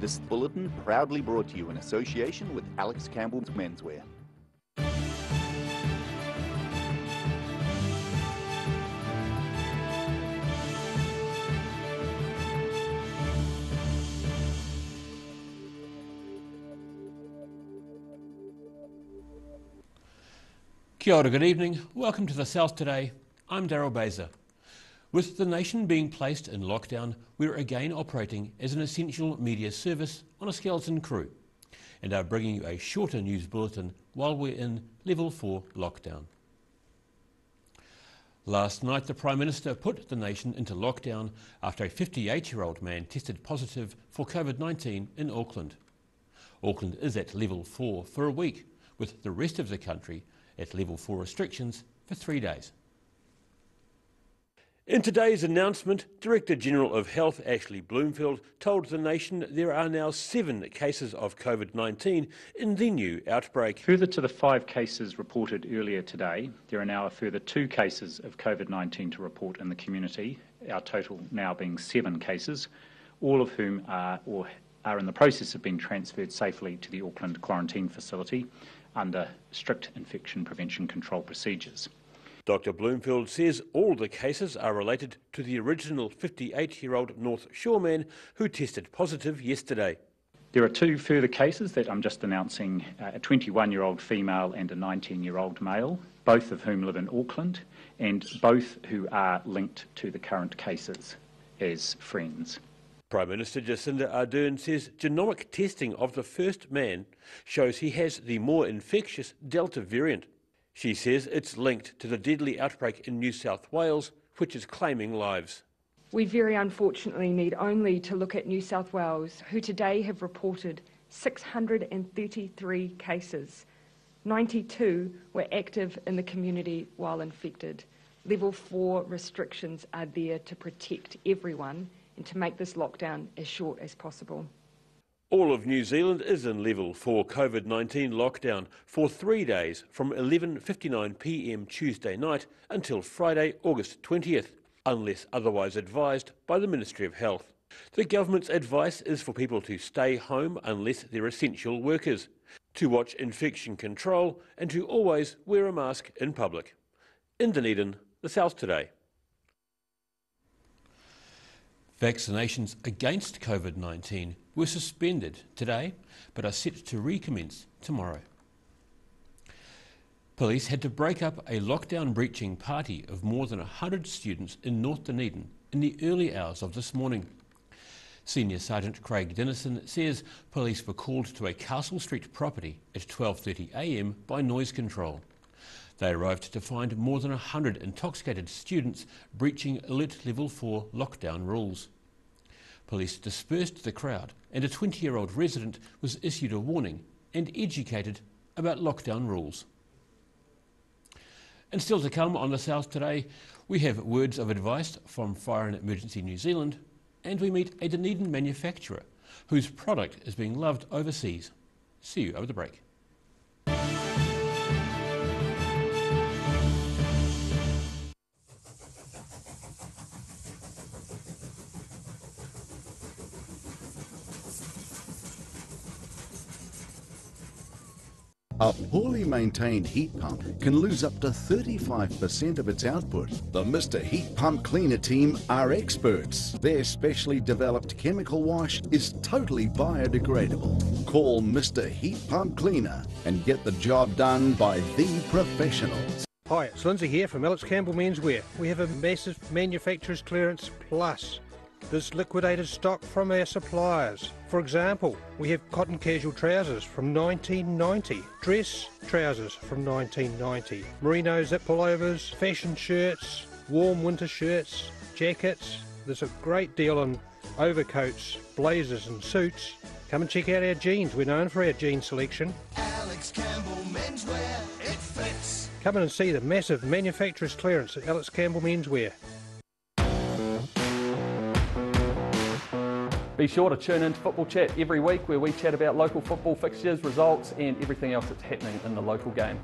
This bulletin proudly brought to you in association with Alex Campbell's Menswear. Kia ora, good evening. Welcome to the South Today. I'm Daryl Baser. With the nation being placed in lockdown, we're again operating as an essential media service on a skeleton crew and are bringing you a shorter news bulletin while we're in Level 4 lockdown. Last night, the Prime Minister put the nation into lockdown after a 58-year-old man tested positive for COVID-19 in Auckland. Auckland is at Level 4 for a week, with the rest of the country at Level 4 restrictions for 3 days. In today's announcement, Director General of Health Ashley Bloomfield told the nation there are now 7 cases of COVID-19 in the new outbreak. Further to the 5 cases reported earlier today, there are now a further 2 cases of COVID-19 to report in the community, our total now being 7 cases, all of whom are in the process of being transferred safely to the Auckland quarantine facility under strict infection prevention control procedures. Dr Bloomfield says all the cases are related to the original 58-year-old North Shore man who tested positive yesterday. There are 2 further cases that I'm just announcing, a 21-year-old female and a 19-year-old male, both of whom live in Auckland, and both who are linked to the current cases as friends. Prime Minister Jacinda Ardern says genomic testing of the first man shows he has the more infectious Delta variant. She says it's linked to the deadly outbreak in New South Wales, which is claiming lives. We very unfortunately need only to look at New South Wales, who today have reported 633 cases. 92 were active in the community while infected. Level 4 restrictions are there to protect everyone and to make this lockdown as short as possible. All of New Zealand is in Level 4 COVID-19 lockdown for 3 days from 11:59 p.m. Tuesday night until Friday, August 20th, unless otherwise advised by the Ministry of Health. The government's advice is for people to stay home unless they're essential workers, to watch infection control and to always wear a mask in public. In Dunedin, the South Today. Vaccinations against COVID-19 were suspended today, but are set to recommence tomorrow. Police had to break up a lockdown-breaching party of more than 100 students in North Dunedin in the early hours of this morning. Senior Sergeant Craig Dennison says police were called to a Castle Street property at 12:30 a.m. by noise control. They arrived to find more than 100 intoxicated students breaching Alert Level 4 lockdown rules. Police dispersed the crowd and a 20-year-old resident was issued a warning and educated about lockdown rules. And still to come on the South Today, we have words of advice from Fire and Emergency New Zealand, and we meet a Dunedin manufacturer whose product is being loved overseas. See you over the break. A poorly maintained heat pump can lose up to 35% of its output. The Mr. Heat Pump Cleaner team are experts. Their specially developed chemical wash is totally biodegradable. Call Mr. Heat Pump Cleaner and get the job done by the professionals. Hi, it's Lindsay here from Alex Campbell's Menswear. We have a massive manufacturer's clearance plus. There's liquidated stock from our suppliers. For example, we have cotton casual trousers from 1990, dress trousers from 1990, merino zip pullovers, fashion shirts, warm winter shirts, jackets. There's a great deal on overcoats, blazers and suits. Come and check out our jeans. We're known for our jean selection. Alex Campbell Menswear, it fits. Come in and see the massive manufacturer's clearance at Alex Campbell Menswear. Be sure to tune in to Football Chat every week where we chat about local football fixtures, results and everything else that's happening in the local game.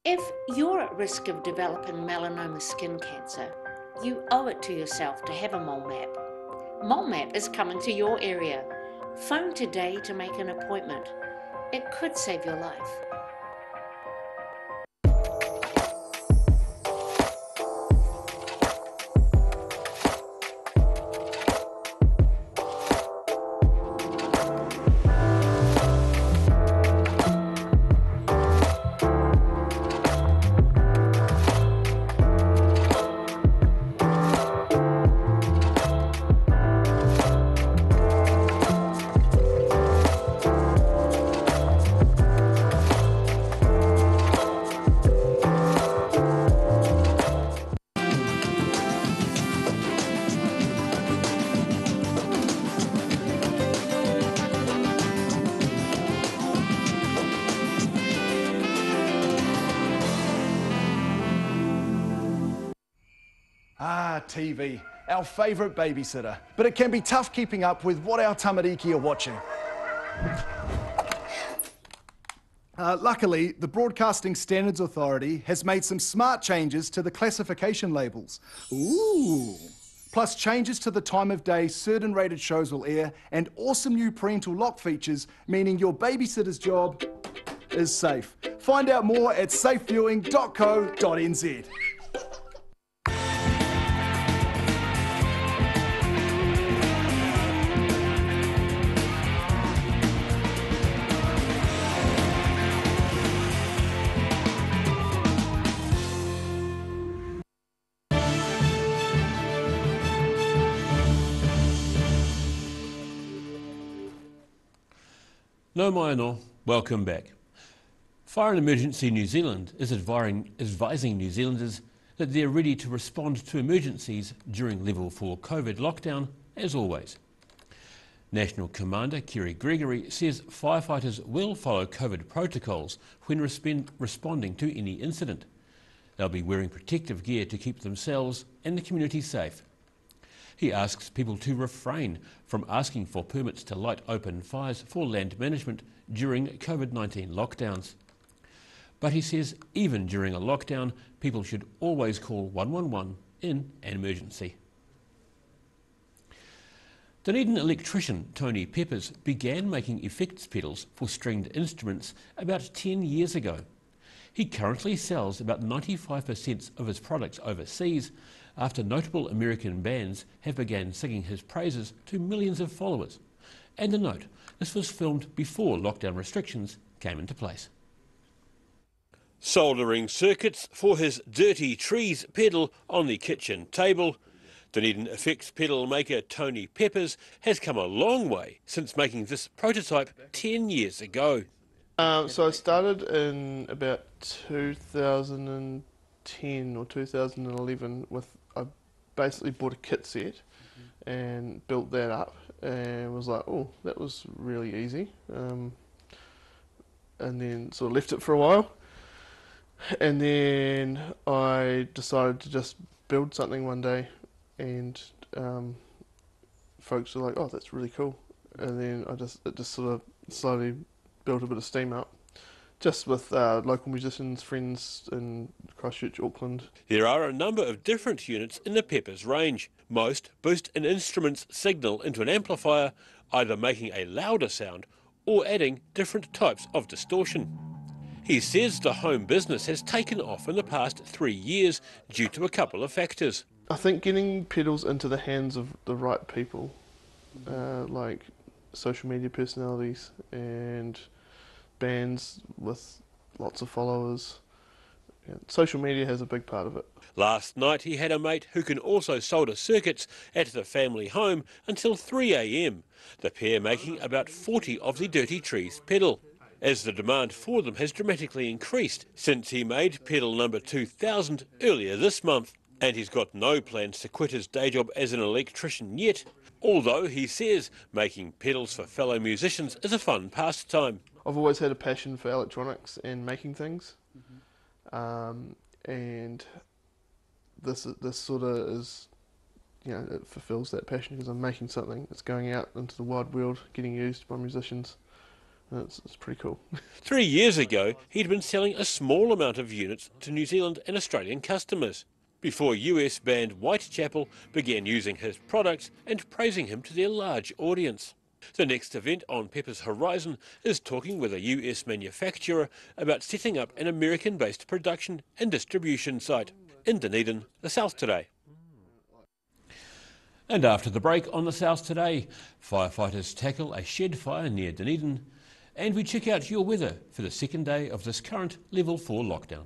If you're at risk of developing melanoma skin cancer, You owe it to yourself to have a mole map. Mole map is coming to your area. Phone today to make an appointment. It could save your life. TV, our favourite babysitter, but it can be tough keeping up with what our tamariki are watching. Luckily, the Broadcasting Standards Authority has made some smart changes to the classification labels. Ooh! Plus changes to the time of day certain rated shows will air, and awesome new parental lock features, meaning your babysitter's job is safe. Find out more at safeviewing.co.nz. No mai anō, welcome back. Fire and Emergency New Zealand is advising New Zealanders that they're ready to respond to emergencies during Level 4 COVID lockdown, as always. National Commander Kerry Gregory says firefighters will follow COVID protocols when responding to any incident. They'll be wearing protective gear to keep themselves and the community safe. He asks people to refrain from asking for permits to light open fires for land management during COVID-19 lockdowns. But he says even during a lockdown, people should always call 111 in an emergency. Dunedin electrician Tony Peppers began making effects pedals for stringed instruments about 10 years ago. He currently sells about 95% of his products overseas, after notable American bands have begun singing his praises to millions of followers. And a note, this was filmed before lockdown restrictions came into place. Soldering circuits for his Dirty Trees pedal on the kitchen table, Dunedin effects pedal maker Tony Peppers has come a long way since making this prototype 10 years ago. So I started in about 2010 or 2011 with, I basically bought a kit set and built that up and was like, oh, that was really easy. And then sort of left it for a while. And then I decided to just build something one day, and folks were like, oh, that's really cool. And then it just sort of slowly built a bit of steam up, just with local musicians, friends in Christchurch, Auckland. There are a number of different units in the Peppers range. Most boost an instrument's signal into an amplifier, either making a louder sound or adding different types of distortion. He says the home business has taken off in the past 3 years due to a couple of factors. I think getting pedals into the hands of the right people, like social media personalities and bands with lots of followers. Yeah, social media has a big part of it. Last night he had a mate who can also solder circuits at the family home until 3 a.m, the pair making about 40 of the Dirty Trees pedal, as the demand for them has dramatically increased since he made pedal number 2000 earlier this month. And he's got no plans to quit his day job as an electrician yet, although he says making pedals for fellow musicians is a fun pastime. I've always had a passion for electronics and making things, and this sort of is, you know, it fulfills that passion because I'm making something that's going out into the wide world, getting used by musicians. And it's pretty cool. 3 years ago, he'd been selling a small amount of units to New Zealand and Australian customers. before US band Whitechapel began using his products and praising him to their large audience. The next event on Pepper's horizon is talking with a US manufacturer about setting up an American-based production and distribution site in Dunedin, the South Today. And after the break on the South Today, firefighters tackle a shed fire near Dunedin, and we check out your weather for the second day of this current Level 4 lockdown.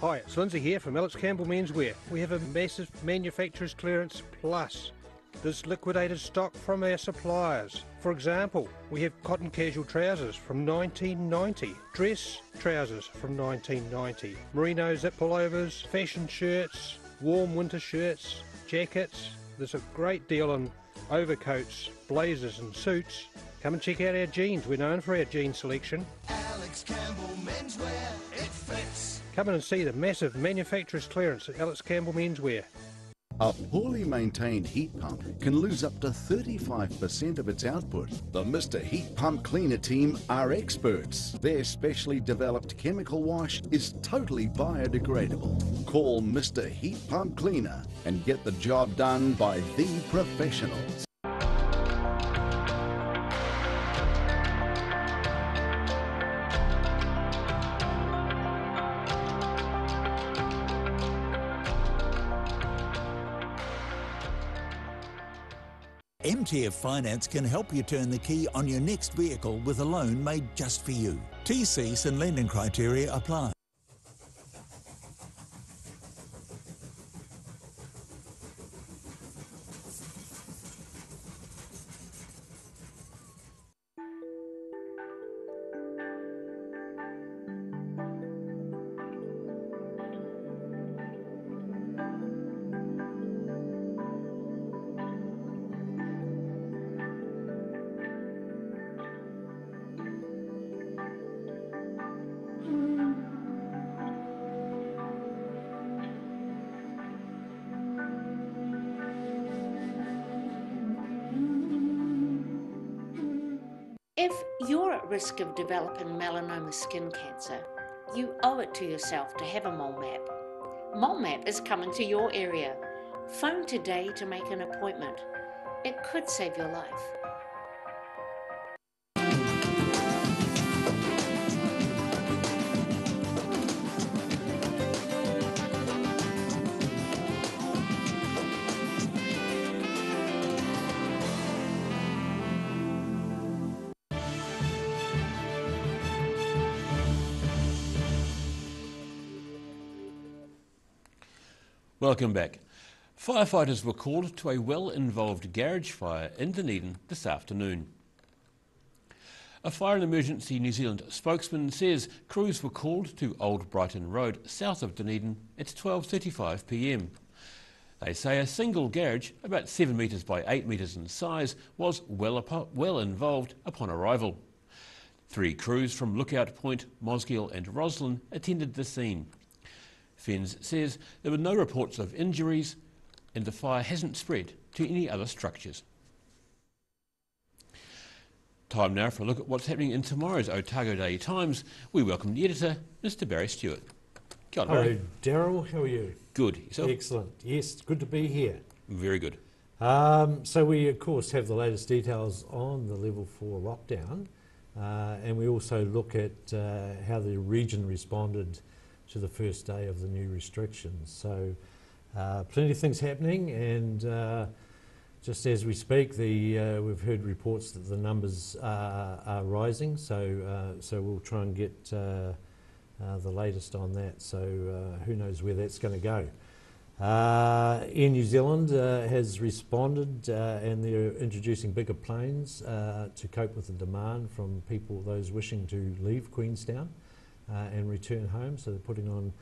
Hi, it's Lindsay here from Alex Campbell Menswear. We have a massive manufacturer's clearance plus. There's liquidated stock from our suppliers. For example, we have cotton casual trousers from 1990, dress trousers from 1990, merino zip pullovers, fashion shirts, warm winter shirts, jackets. There's a great deal on overcoats, blazers and suits. Come and check out our jeans. We're known for our jean selection. Alex Campbell Menswear, it fits. Come in and see the massive manufacturer's clearance at Alex Campbell Menswear. A poorly maintained heat pump can lose up to 35% of its output. The Mr. Heat Pump Cleaner team are experts. Their specially developed chemical wash is totally biodegradable. Call Mr. Heat Pump Cleaner and get the job done by the professionals. MTF Finance can help you turn the key on your next vehicle with a loan made just for you. TCs and lending criteria apply. If you're at risk of developing melanoma skin cancer, you owe it to yourself to have a mole map. Mole map is coming to your area. Phone today to make an appointment. It could save your life. Welcome back. Firefighters were called to a well-involved garage fire in Dunedin this afternoon. A Fire and Emergency New Zealand spokesman says crews were called to Old Brighton Road, south of Dunedin, at 12:35 p.m. They say a single garage, about 7 metres by 8 metres in size, was well involved upon arrival. 3 crews from Lookout Point, Mosgiel and Roslyn attended the scene. Fens says there were no reports of injuries and the fire hasn't spread to any other structures. Time now for a look at what's happening in tomorrow's Otago Day Times. We welcome the editor, Mr. Barry Stewart. Kia ora, Barry. Hello, Daryl. How are you? Good. Yourself? Excellent. Yes, good to be here. Very good. So we, of course, have the latest details on the Level 4 lockdown, and we also look at how the region responded to the first day of the new restrictions. So plenty of things happening, and just as we speak, we've heard reports that the numbers are rising, so we'll try and get the latest on that. So who knows where that's going to go. Air New Zealand has responded, and they're introducing bigger planes to cope with the demand from people, those wishing to leave Queenstown and return home, so they're putting on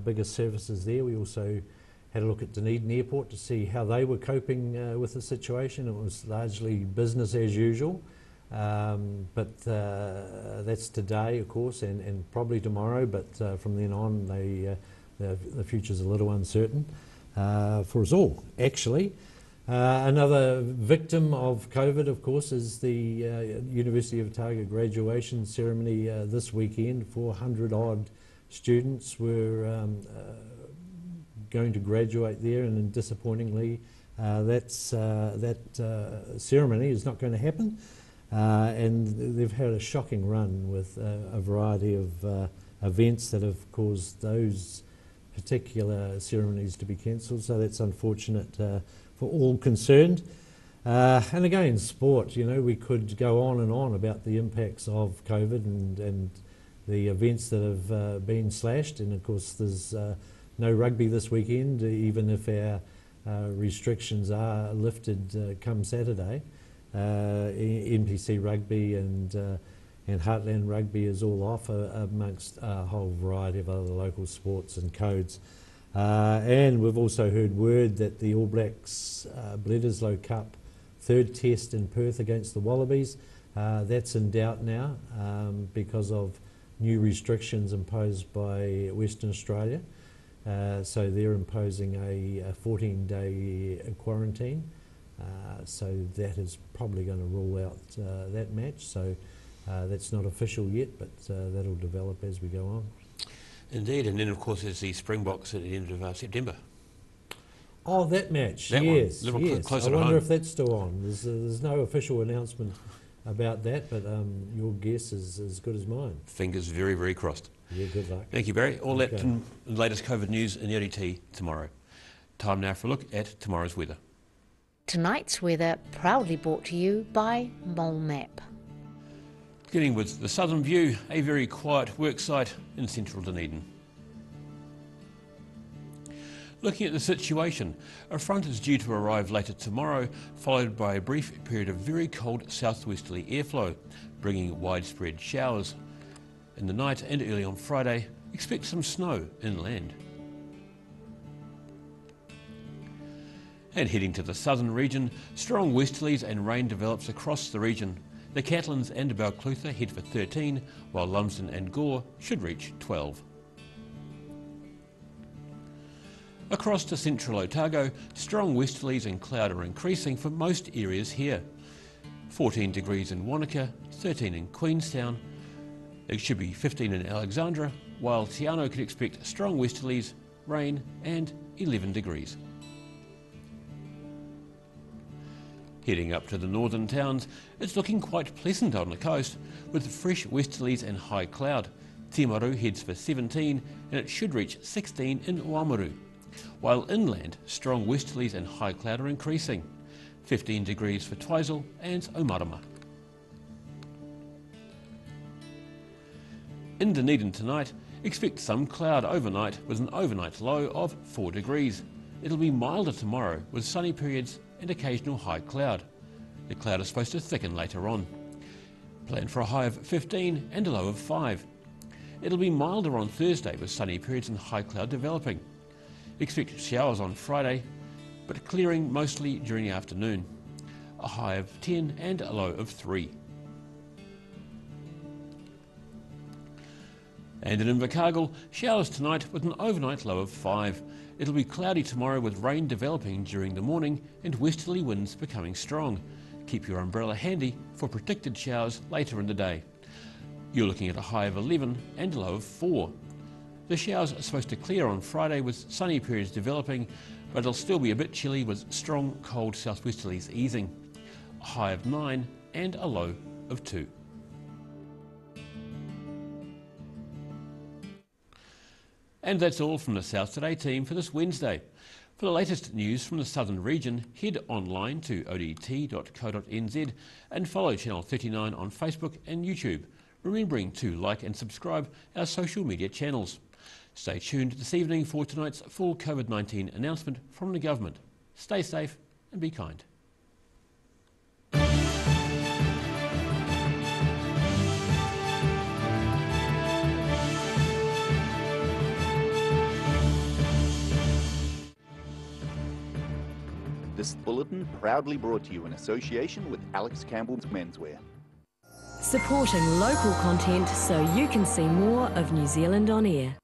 bigger services there. We also had a look at Dunedin Airport to see how they were coping with the situation. It was largely business as usual, But that's today, of course, and probably tomorrow, but from then on the future's a little uncertain for us all, actually. Another victim of COVID, of course, is the University of Otago graduation ceremony this weekend. 400-odd students were going to graduate there, and disappointingly, that ceremony is not going to happen. And they've had a shocking run with a variety of events that have caused those particular ceremonies to be cancelled, so that's unfortunate for all concerned. And again, sport, you know, we could go on and on about the impacts of COVID and the events that have been slashed, and of course there's no rugby this weekend, even if our restrictions are lifted come Saturday. NPC Rugby and Heartland Rugby is all off, amongst a whole variety of other local sports and codes. And we've also heard word that the All Blacks Bledisloe Cup third test in Perth against the Wallabies, that's in doubt now because of new restrictions imposed by Western Australia. So they're imposing a 14-day quarantine. So that is probably going to rule out that match. So that's not official yet, but that'll develop as we go on. Indeed, and then of course there's the Springboks at the end of September. Oh, that match, that yes, one, little yes. closer I to wonder home. if that's still on. There's no official announcement about that, but your guess is as good as mine. Fingers very, very crossed. Yeah, good luck. Thank you, Barry. All Okay. that and the latest COVID news in the ODT tomorrow. Time now for a look at tomorrow's weather. Tonight's weather proudly brought to you by Mole Map. Beginning with the southern view, a very quiet work site in central Dunedin. Looking at the situation, a front is due to arrive later tomorrow, followed by a brief period of very cold southwesterly airflow, bringing widespread showers. In the night and early on Friday, expect some snow inland. And heading to the southern region, strong westerlies and rain develops across the region. The Catlins and Balclutha head for 13, while Lumsden and Gore should reach 12. Across to central Otago, strong westerlies and cloud are increasing for most areas here. 14 degrees in Wanaka, 13 in Queenstown. It should be 15 in Alexandra, while Te Anau could expect strong westerlies, rain and 11 degrees. Heading up to the northern towns, it's looking quite pleasant on the coast, with fresh westerlies and high cloud. Timaru heads for 17 and it should reach 16 in Oamaru. While inland, strong westerlies and high cloud are increasing. 15 degrees for Twizel and Omarama. In Dunedin tonight, expect some cloud overnight with an overnight low of 4 degrees. It'll be milder tomorrow with sunny periods and occasional high cloud. The cloud is supposed to thicken later on. Plan for a high of 15 and a low of 5. It'll be milder on Thursday with sunny periods and high cloud developing. Expect showers on Friday, but clearing mostly during the afternoon. A high of 10 and a low of 3. And in Invercargill, showers tonight with an overnight low of 5. It'll be cloudy tomorrow with rain developing during the morning and westerly winds becoming strong. Keep your umbrella handy for predicted showers later in the day. You're looking at a high of 11 and a low of 4. The showers are supposed to clear on Friday with sunny periods developing, but it'll still be a bit chilly with strong cold southwesterlies easing. A high of 9 and a low of 2. And that's all from the South Today team for this Wednesday. For the latest news from the southern region, head online to odt.co.nz and follow Channel 39 on Facebook and YouTube, remembering to like and subscribe our social media channels. Stay tuned this evening for tonight's full COVID-19 announcement from the government. Stay safe and be kind. This bulletin proudly brought to you in association with Alex Campbell's Menswear. Supporting local content so you can see more of New Zealand on air.